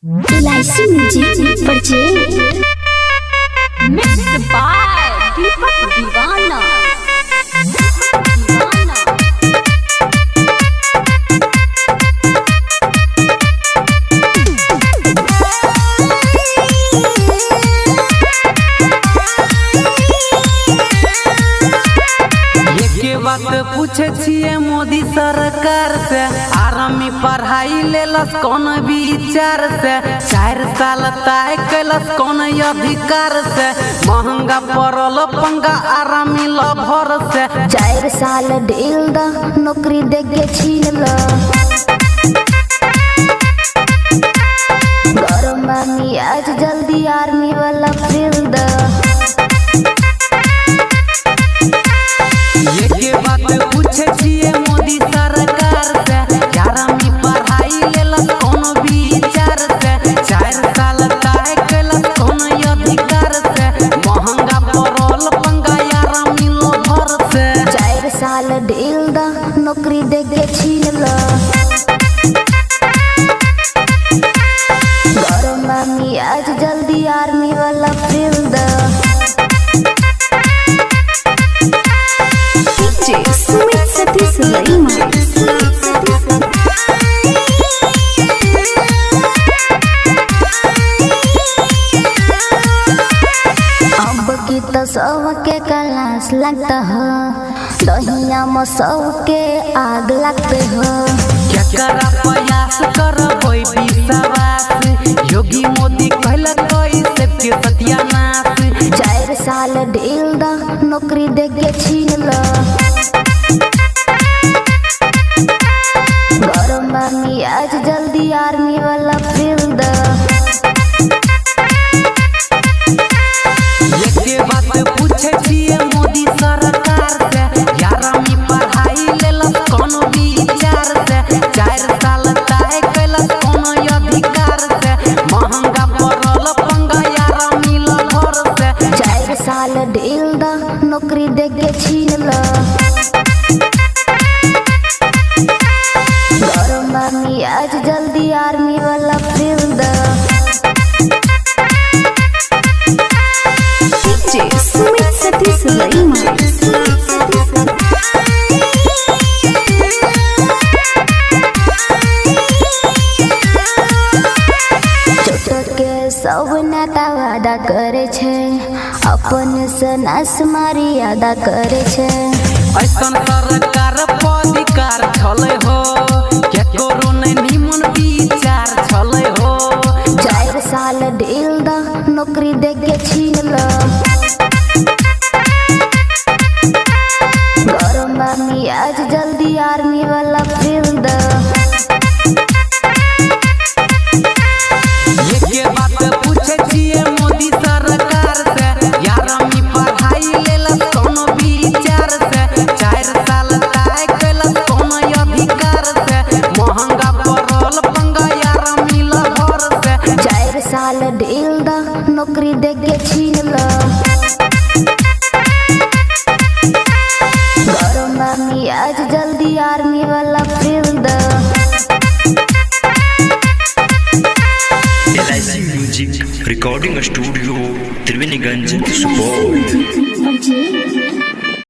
इलायची music project mix by दीपक दीवाना। बात पूछे छिए मोदी सरकार से, आरामी पढ़ाई लेलस कौन विचार से, 4 साल तय कैलस कौन अधिकार से, महंगा पड़ल पंगा आरामी लभर से, 4 साल ढील द नौकरी देके छीन ल गरम मामी आज जल्दी आर्मी वाला फिल द ये बात पूछे छिए मोदी सरकार से, आरामी पढ़ाई लेलस कौन विचार से, 4 साल तय कैलस कौन अधिकार से, महंगा पड़ल पंगा आरामी लभर से, 4 साल ढील द नौकरी देके छीन ल गरम मामी आज जल्दी आर्मी वाला फिल द सुमित सतीश गरिमा। अब की तो सबके कलास लगता है, दहिया में सबके आग लगते हो। केकरा प्रयास करबै विश्वास, योगी मोदी कहलक कोई सबके सत्यानाश, 4 साल ढील द नौकरी देके छीन ल गरम मामी आज जल्दी आर्मी वाला फिल द ये बात पूछे छिए मोदी सरकार से, आरामी पढ़ाई लेलस कौन विचार से, 4 साल तय कैलस कौन अधिकार से, महंगा पड़ल पंगा आरामी लभर से, 4 साल ढील द नौकरी देके छीन ल गरम मामी आज जल्दी आर्मी वाला फिल द सुमित सतीश गरिमा। के सब नेता वादा करे छे, अपन से नाश मर्यादा करे छे, ऐसन सरकार अधिकार छले हो, केकरो नै निमन विचार छले हो, 4 साल ढील द नौकरी देके छीन ल गरम मामी आज जल्दी आर्मी वाला फिल द ये बात पूछे छिए मोदी सरकार से, आरामी पढ़ाई लेलस कौन विचार से, 4 साल तय कैलस कौन अधिकार से, महंगा पड़ल पंगा आरामी लभर से, 4 साल ढील द नौकरी देके छीन ल गरम मामी आज जल्दी आर्मी वाला फिल द इलायची music recording studio Triveniganj Supaul.